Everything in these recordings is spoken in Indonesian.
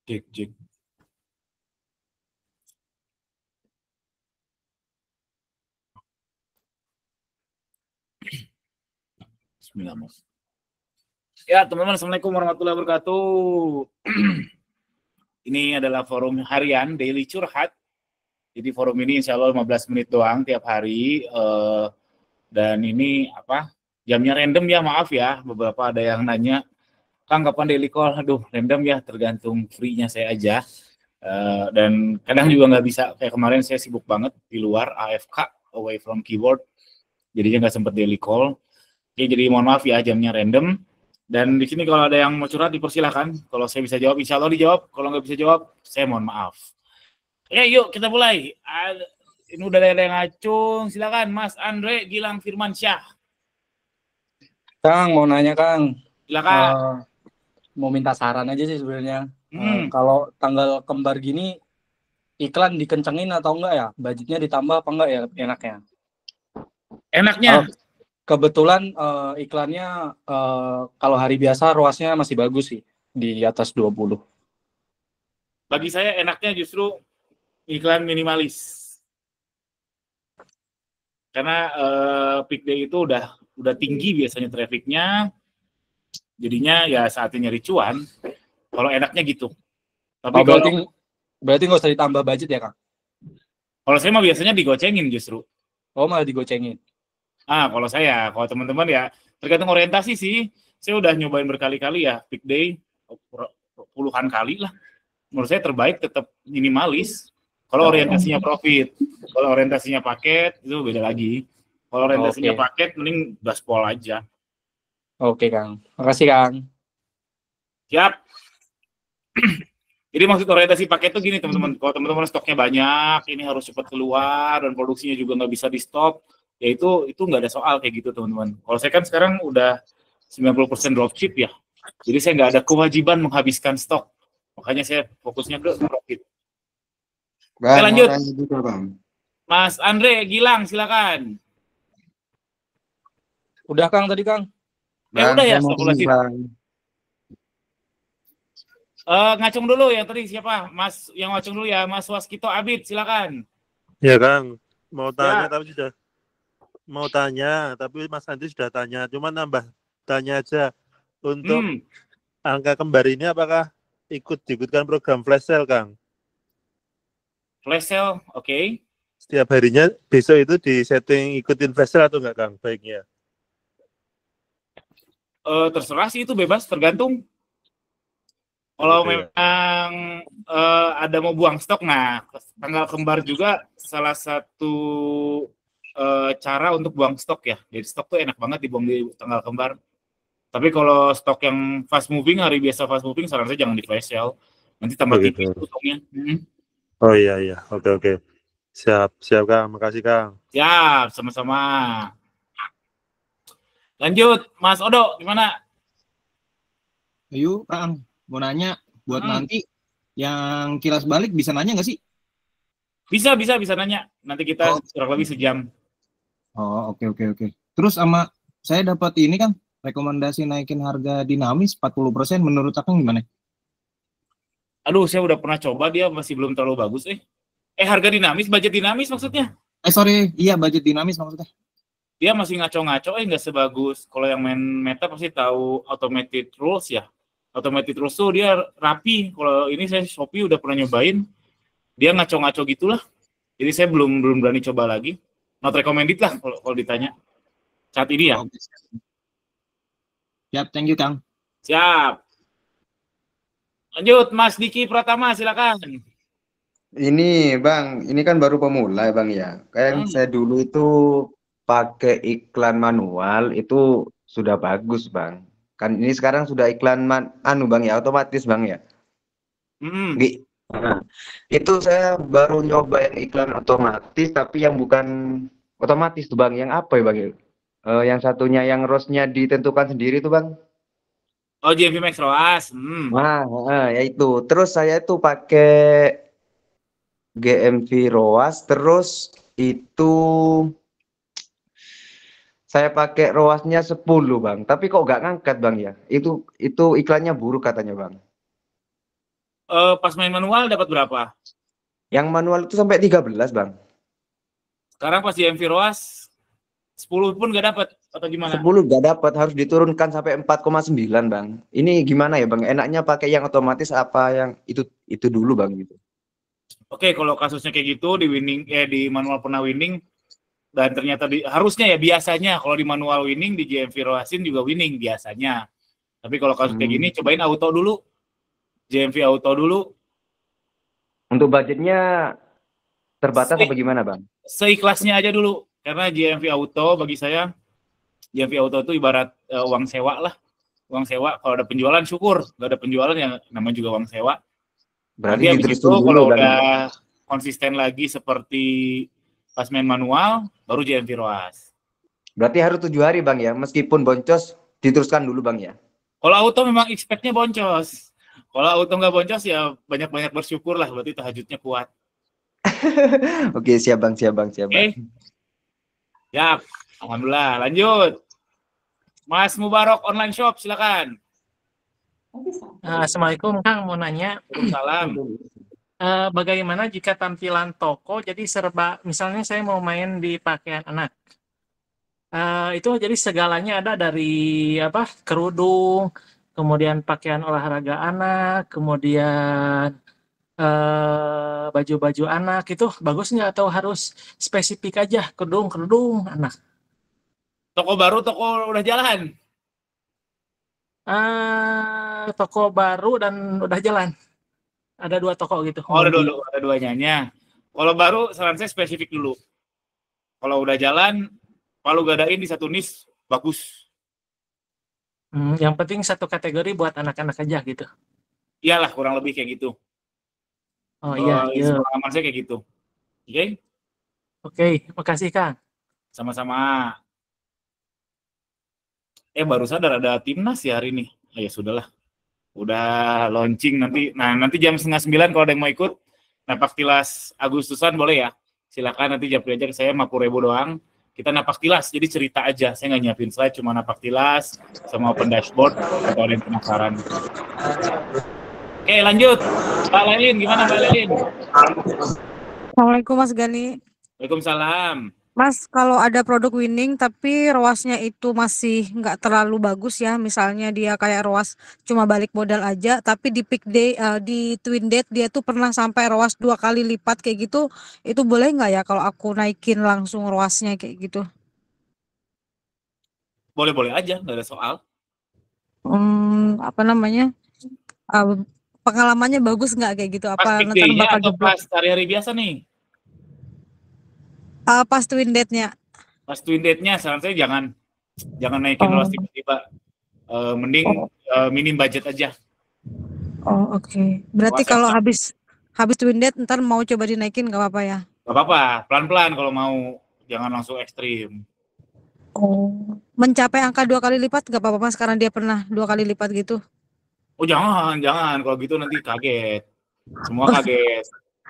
Cek. Bismillah, Mas. Ya, teman-teman, Assalamualaikum warahmatullahi wabarakatuh. Ini adalah forum harian Daily Curhat. Jadi forum ini insya Allah 15 menit doang tiap hari. Dan ini jamnya random ya, maaf ya. Beberapa ada yang nanya, Kang kapan daily call? Aduh, random ya, tergantung free-nya saya aja. Dan kadang juga nggak bisa, kayak kemarin saya sibuk banget di luar, AFK, away from keyboard. Jadinya nggak sempat daily call. Oke, jadi mohon maaf ya, jamnya random. Dan di sini kalau ada yang mau curhat dipersilahkan. Kalau saya bisa jawab, insya Allah dijawab. Kalau nggak bisa jawab, saya mohon maaf. Yuk kita mulai. Ini udah ada yang ngacung. Silakan Mas Andre Gilang Firmansyah. Kang, mau nanya Kang. Silakan. Mau minta saran aja sih sebenarnya. Kalau tanggal kembar gini, iklan dikencengin atau enggak ya? Budgetnya ditambah apa enggak ya enaknya? Enaknya? Kebetulan iklannya kalau hari biasa ruasnya masih bagus sih, di atas 20. Bagi saya enaknya justru iklan minimalis. Karena peak day itu udah tinggi biasanya trafficnya, jadinya ya saatnya nyari cuan. Kalau enaknya gitu. Tapi berarti nggak usah ditambah budget ya, Kang? Kalau saya mah biasanya digocengin justru. Oh, malah digocengin. Kalau teman-teman ya tergantung orientasi sih. Saya udah nyobain berkali-kali ya peak day, puluhan kali lah. Menurut saya terbaik tetap minimalis. Kalau orientasinya profit, kalau orientasinya paket itu beda lagi. Kalau orientasinya paket mending gaspol aja. Oke, Kang. Makasih, Kang. Siap. Jadi maksud orientasi paket itu gini teman-teman. Kalau teman-teman stoknya banyak, ini harus cepat keluar dan produksinya juga nggak bisa di stop, ya itu nggak ada soal kayak gitu teman-teman. Kalau saya kan sekarang udah 90% dropship ya. Jadi saya nggak ada kewajiban menghabiskan stok. Makanya saya fokusnya ke profit. Oke, lanjut. Juga, Bang. Mas Andre Gilang, silakan. Udah, Kang, tadi, Kang. Udah ya, astagfirullahaladzim. Ngacung dulu yang tadi siapa? Mas yang ngacung dulu ya, Mas Waskito Abid, silakan. Ya, Kang. Mau tanya tapi Mas Andri sudah tanya. Cuma nambah tanya aja. Untuk angka kembar ini apakah diikutkan program flash sale, Kang? Flash sale, oke. Setiap harinya besok itu di setting ikutin flash sale atau enggak, Kang? Baiknya. Terserah sih, itu bebas, tergantung. Kalau memang ada mau buang stok, nah tanggal kembar juga salah satu cara untuk buang stok ya. Jadi stok tuh enak banget dibuang di tanggal kembar. Tapi kalau stok yang fast moving, hari biasa fast moving, saran saya jangan di flash sale. Nanti tambah tipis utangnya. Oh iya. Oke. Siap Kang. Makasih, Kang. Siap, sama-sama. Lanjut, Mas Odo, gimana? Ayo, Kang. Mau nanya, buat nanti yang kilas balik bisa nanya nggak sih? Bisa nanya. Nanti kita kurang lebih sejam. Oh, oke. Terus sama saya dapat ini kan, rekomendasi naikin harga dinamis 40%, menurut Akang gimana? Aduh, saya udah pernah coba, dia masih belum terlalu bagus. Harga dinamis, budget dinamis maksudnya? Iya, budget dinamis maksudnya. Dia masih ngaco-ngaco, nggak sebagus. Kalau yang main meta pasti tahu automated rules ya. Automated rules tuh dia rapi. Kalau ini saya Shopee udah pernah nyobain, dia ngaco-ngaco gitulah. Jadi saya belum berani coba lagi. Not recommended lah kalau ditanya. Saat ini ya. Siap, thank you, Kang. Siap. Lanjut, Mas Diki Pratama, silakan. Ini Bang, ini kan baru pemula Bang ya. Kayak saya dulu itu pakai iklan manual itu sudah bagus Bang. Kan ini sekarang sudah iklan Bang ya, otomatis Bang ya. Nah, itu saya baru nyoba yang iklan otomatis tapi yang bukan otomatis tuh Bang. Yang apa ya Bang? Yang satunya yang ROAS-nya ditentukan sendiri tuh Bang. Oh, GMV Max ROAS. Nah, ya itu. Terus saya itu pakai GMV ROAS, terus itu saya pakai ROAS-nya 10 Bang. Tapi kok nggak ngangkat Bang ya? Itu iklannya buruk katanya Bang. Pas main manual dapat berapa? Yang manual itu sampai 13 Bang. Sekarang pas GMV ROAS 10 pun nggak dapat atau gimana? 10 nggak dapat, harus diturunkan sampai 4,9 Bang. Ini gimana ya Bang? Enaknya pakai yang otomatis apa yang itu dulu Bang gitu? Oke, kalau kasusnya kayak gitu di di manual pernah winning dan ternyata harusnya ya biasanya kalau di manual winning di GMV ROASin juga winning biasanya. Tapi kalau kasus kayak gini cobain auto dulu. GMV auto dulu. Untuk budgetnya terbatas apa gimana Bang? Seikhlasnya aja dulu. Karena GMV auto bagi saya, GMV auto itu ibarat uang sewa lah. Uang sewa, kalau ada penjualan syukur. Nggak ada penjualan ya namanya juga uang sewa. Berarti habis itu kalau udah konsisten lagi seperti pas main manual, baru GMV ROAS. Berarti harus 7 hari Bang ya, meskipun boncos diteruskan dulu Bang ya. Kalau auto memang expect-nya boncos. Kalau auto nggak boncos ya banyak-banyak bersyukur lah, berarti tahajudnya kuat. Oke, siap Bang. Oke. Siap. Alhamdulillah. Lanjut. Mas Mubarok Online Shop, silakan. Assalamualaikum Kang, mau nanya. Waalaikumsalam. Bagaimana jika tampilan toko jadi serba, misalnya saya mau main di pakaian anak. Itu jadi segalanya ada dari kerudung, kemudian pakaian olahraga anak, kemudian baju-baju anak, itu bagus nggak atau harus spesifik aja kerudung anak? Toko baru, toko udah jalan? Toko baru dan udah jalan. Ada 2 toko gitu. Oh, ada duanya. Kalau baru saran saya spesifik dulu. Kalau udah jalan, kalau gadain di satu niche bagus. Yang penting satu kategori buat anak-anak aja gitu. Iyalah, kurang lebih kayak gitu. Oh iya. Pengalaman saya kayak gitu. Oke? Oke, makasih Kang. Sama-sama. Baru sadar ada timnas ya hari ini. Ya sudahlah. Udah launching nanti. Nah, nanti jam 8:30 kalau ada yang mau ikut. Napak tilas Agustusan boleh ya. Silakan nanti japri aja ke saya 50.000 doang. Kita napak tilas, jadi cerita aja. Saya nggak nyiapin slide, cuma napak tilas sama open dashboard. Kalau ada yang penasaran. Oke, lanjut. Mbak Lelin, gimana Mbak Lelin? Assalamualaikum Mas Gani. Waalaikumsalam. Mas, kalau ada produk winning tapi ROAS-nya itu masih nggak terlalu bagus ya, misalnya dia kayak ROAS cuma balik modal aja, tapi di peak day, di twin date dia tuh pernah sampai ROAS 2 kali lipat kayak gitu, itu boleh nggak ya kalau aku naikin langsung ROAS-nya kayak gitu? Boleh-boleh aja, nggak ada soal. Pengalamannya bagus nggak kayak gitu? Pas peak day-nya atau pas hari-hari biasa nih? Pas twin date-nya. Pas twin date-nya, saran saya jangan naikin ROAS tiba-tiba. Mending minim budget aja. Oh, oke. Berarti kalau habis twin date ntar mau coba dinaikin nggak apa-apa ya? Nggak apa-apa, pelan-pelan kalau mau, jangan langsung ekstrim. Oh, mencapai angka 2 kali lipat nggak apa-apa Mas, karena dia pernah 2 kali lipat gitu? Oh jangan, kalau gitu nanti kaget. Semua kaget.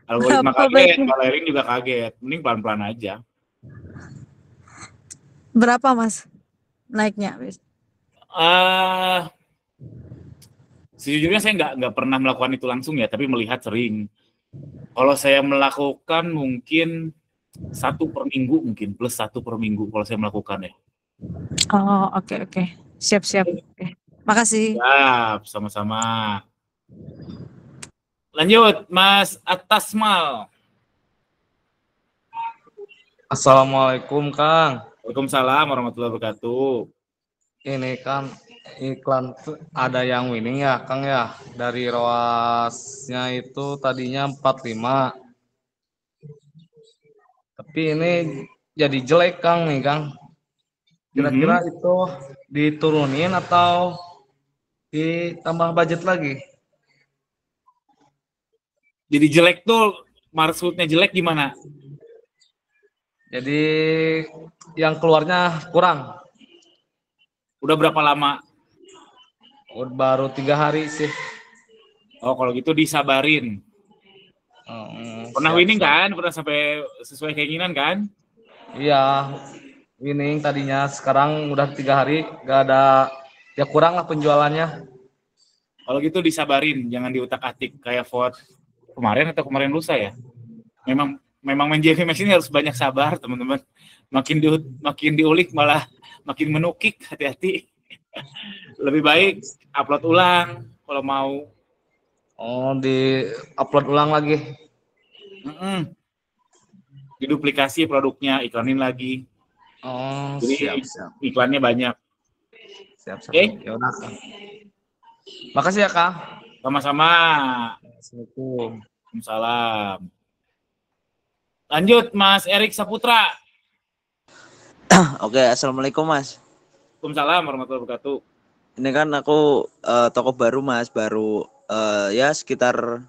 Algoritma kaget, Mbak Lelin juga kaget. Mending pelan-pelan aja. Berapa Mas naiknya? Sejujurnya saya nggak pernah melakukan itu langsung ya, tapi melihat sering. Kalau saya melakukan mungkin 1 per minggu mungkin, plus 1 per minggu kalau saya melakukan ya. Oh, oke. Siap. Oke. Makasih. Siap, sama-sama. Lanjut, Mas Atasmal. Assalamualaikum Kang. Waalaikumsalam warahmatullahi wabarakatuh. Ini kan Iklan ada yang winning ya, Kang ya. Dari ROAS-nya itu tadinya 45. Tapi ini jadi jelek, Kang nih, Kang. Kira-kira itu diturunin atau ditambah budget lagi? Jadi jelek tuh maksudnya jelek gimana? Jadi yang keluarnya kurang. Udah berapa lama? Baru 3 hari sih. Oh, kalau gitu disabarin. Pernah winning kan? Pernah sampai sesuai keinginan kan? Iya, winning tadinya. Sekarang udah 3 hari, gak ada, ya kurang lah penjualannya. Kalau gitu disabarin, jangan diutak-atik kayak vote kemarin atau kemarin lusa ya. Memang main JVMX ini harus banyak sabar, teman-teman. Makin diulik malah makin menukik, hati-hati. Lebih baik upload ulang kalau mau. Oh, di upload ulang lagi. Diduplikasi produknya, iklanin lagi. Oh, jadi siap. Iklannya banyak. Siap. Oke. Ya udah, Kang. Makasih ya, Kang. Sama-sama. Assalamualaikum. Waalaikumsalam. Lanjut, Mas Erik Saputra. Oke, assalamualaikum Mas. Waalaikumsalam warahmatullahi wabarakatuh. Ini kan aku toko baru Mas, baru ya sekitar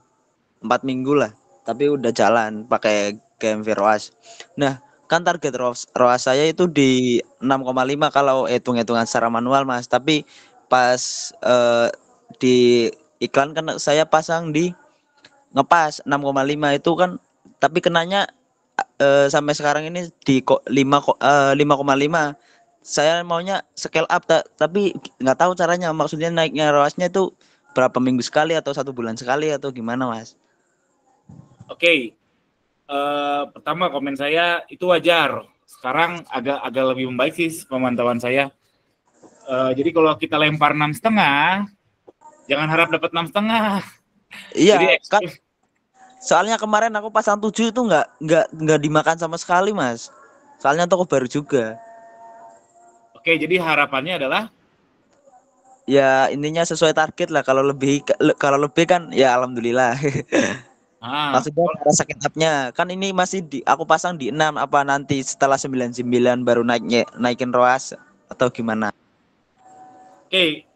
4 minggu lah. Tapi udah jalan pakai GMV ROAS. Nah, kan target ROAS saya itu di 6,5 kalau hitung-hitungan secara manual Mas. Tapi pas di iklan kan saya pasang di ngepas 6,5 itu kan, tapi kenanya sampai sekarang ini di 5,5. Saya maunya scale up tapi nggak tahu caranya, maksudnya naiknya ROAS-nya itu berapa minggu sekali atau 1 bulan sekali atau gimana Mas? Oke. Pertama komen saya itu wajar. Sekarang agak lebih membaik sih pemantauan saya. Jadi kalau kita lempar 6,5, jangan harap dapat 6,5. Iya, jadi, kan soalnya kemarin aku pasang 7 itu nggak dimakan sama sekali Mas. Soalnya toko baru juga. Oke, jadi harapannya adalah ya intinya sesuai target lah. Kalau lebih kan ya alhamdulillah. Maksudnya cara second up-nya kan ini masih aku pasang di 6, apa nanti setelah 99 baru naikin ROAS atau gimana? Oke.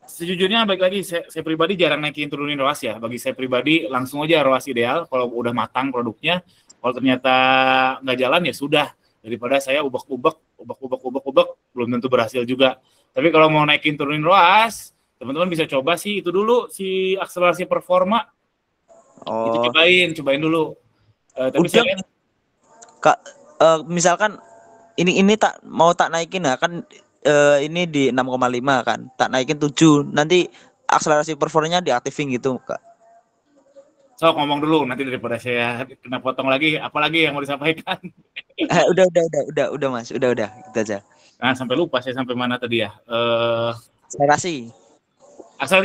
Sejujurnya baik lagi saya pribadi jarang naikin turunin ROAS ya. Bagi saya pribadi langsung aja ROAS ideal kalau udah matang produknya. Kalau ternyata nggak jalan ya sudah, daripada saya ubek-ubek belum tentu berhasil juga. Tapi kalau mau naikin turunin ROAS, teman-teman bisa coba sih itu dulu, si akselerasi performa. Itu cobain dulu. Tapi udah, Kak, misalkan ini tak naikin ya kan, ini di 6,5 kan, tak naikin 7, nanti akselerasi performanya diaktifin gitu Kak. So ngomong dulu nanti daripada saya kena potong lagi, apalagi yang mau disampaikan. Udah Mas, udah gitu aja. Nah, sampai lupa saya sampai mana tadi ya. Akselerasi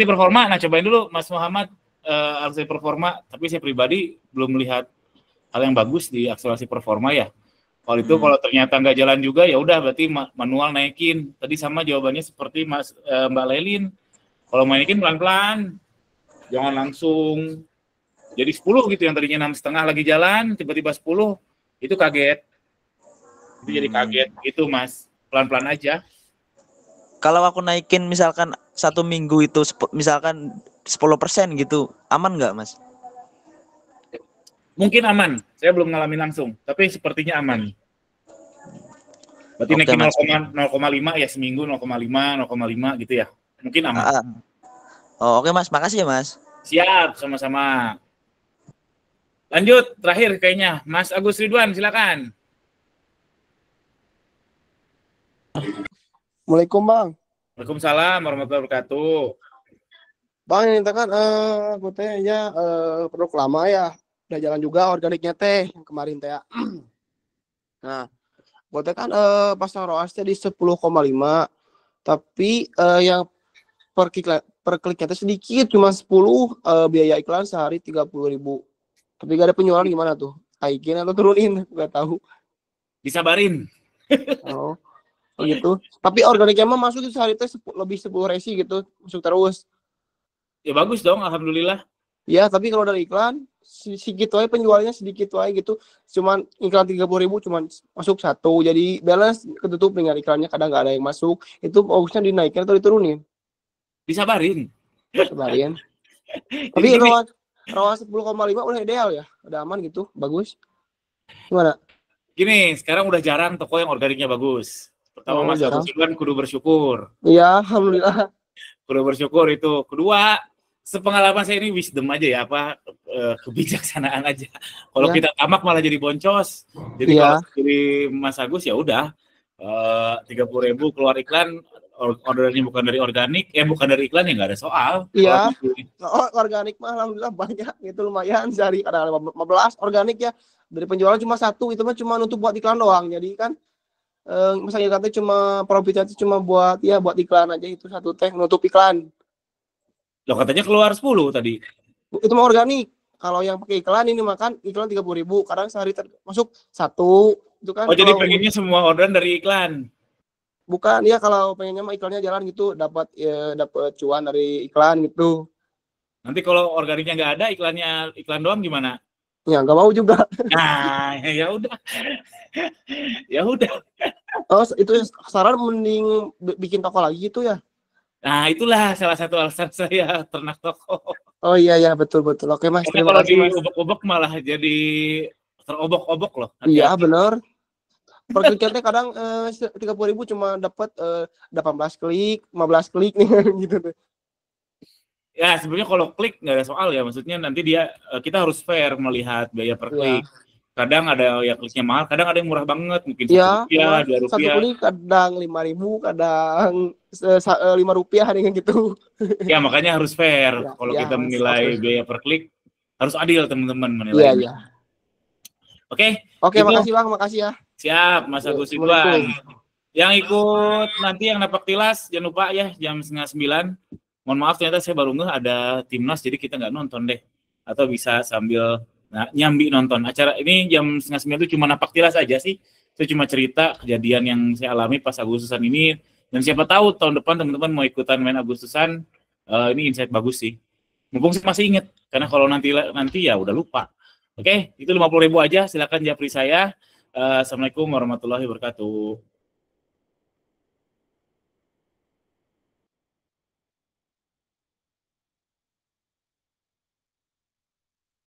performa, nah cobain dulu Mas Muhammad, akselerasi performa, tapi saya pribadi belum melihat hal yang bagus di akselerasi performa ya. Kalau itu kalau ternyata nggak jalan juga ya udah berarti manual naikin. Tadi sama jawabannya seperti Mbak Lelin. Kalau naikin pelan-pelan, jangan langsung jadi 10 gitu, yang tadinya 6,5 lagi jalan tiba-tiba 10, itu kaget. Itu jadi kaget gitu Mas. Pelan-pelan aja. Kalau aku naikin misalkan 1 minggu itu misalkan 10% gitu, aman nggak Mas? Mungkin aman, saya belum ngalamin langsung, tapi sepertinya aman. Berarti naikin 0,5 ya seminggu, 0,5 gitu ya. Mungkin aman. Oke Mas, makasih ya Mas. Siap, sama-sama. Lanjut, terakhir kayaknya Mas Agus Ridwan, silakan. Assalamualaikum Bang. Waalaikumsalam warahmatullahi wabarakatuh. Bang, ini kan gue teh ya produk lama ya, udah jalan juga organiknya teh yang kemarin teh ya. Nah, gue teh kan pasang ROAS-nya di 10,5, tapi yang per kliknya teh sedikit, cuma 10, biaya iklan sehari 30.000. Tapi gak ada penjualan, gimana tuh? Naikin atau turunin? Gak tahu. Disabarin. Oh. gitu. Tapi organiknya mah masuk itu sehari teh lebih 10 resi gitu, masuk terus. Ya bagus dong, alhamdulillah. Ya, tapi kalau dari iklan sedikit wae penjualnya sedikit wae gitu. Cuman iklan 30.000 cuman masuk 1. Jadi balance ketutup dengan iklannya, kadang nggak ada yang masuk. Itu bagusnya dinaikin atau diturunin? Disabarin. Sabarin. Tapi rawa 10,5 udah ideal ya. Udah aman gitu, bagus. Gimana? Gini, sekarang udah jarang toko yang organiknya bagus. Pertama Mas Agus kan kudu bersyukur. Iya, alhamdulillah. Kudu bersyukur itu. Kedua, sepengalaman saya ini wisdom aja ya, kebijaksanaan aja. Kalau kita tamak malah jadi boncos. Jadi kalau jadi Mas Agus ya udah 30.000 keluar iklan, ordernya bukan dari organik, bukan dari iklan ya nggak ada soal. Iya. Organik mah alhamdulillah banyak, itu lumayan sehari ada 15 organik ya. Dari penjualan cuma 1, itu mah cuma untuk buat iklan doang. Jadi kan misalnya katanya cuma profitnya itu cuma buat iklan aja, itu 1 teh nutup iklan. Loh katanya keluar 10 tadi. Itu mah organik. Kalau yang pakai iklan ini makan iklan 30.000, kadang sehari masuk 1 itu kan. Oh, jadi pengennya semua orderan dari iklan. Bukan, ya kalau pengennya mah iklannya jalan gitu, dapat cuan dari iklan gitu. Nanti kalau organiknya nggak ada, iklan doang gimana? Ya nggak mau juga. Nah, ya udah. Ya udah. Oh, itu saran mending bikin toko lagi gitu ya. Nah, itulah salah satu alasan saya ternak toko. Oh iya betul. Oke Mas, terima kasih Mas. Kalau diobok-obok malah jadi terobok-obok loh. Iya benar. Perkliknya kadang 30.000 cuma dapat 18 klik, 15 klik nih gitu tuh. Ya sebenarnya kalau klik nggak ada soal ya, maksudnya nanti kita harus fair melihat biaya per klik. Kadang ada yang kliknya mahal, kadang ada yang murah banget, mungkin Rp1, Rp2. Satu klik kadang 5.000, kadang Rp5 dengan gitu. Ya makanya harus fair. Kalau kita menilai biaya per klik harus adil teman-teman menilai. Iya. Oke, makasih Bang, makasih ya. Siap, Mas Agus Ridwan. Yang ikut nanti yang napak tilas jangan lupa ya jam 8:30. Mohon maaf ternyata saya baru ngeh ada timnas jadi kita nggak nonton deh. Atau bisa sambil nyambi nonton. Acara ini jam 8:30 itu cuma napak tilas aja sih. Saya cuma cerita kejadian yang saya alami pas Agustusan ini. Dan siapa tahu tahun depan teman-teman mau ikutan main Agustusan. Ini insight bagus sih. Mumpung saya masih inget. Karena kalau nanti ya udah lupa. Oke, itu 50.000 aja. Silakan japri saya. Assalamualaikum warahmatullahi wabarakatuh.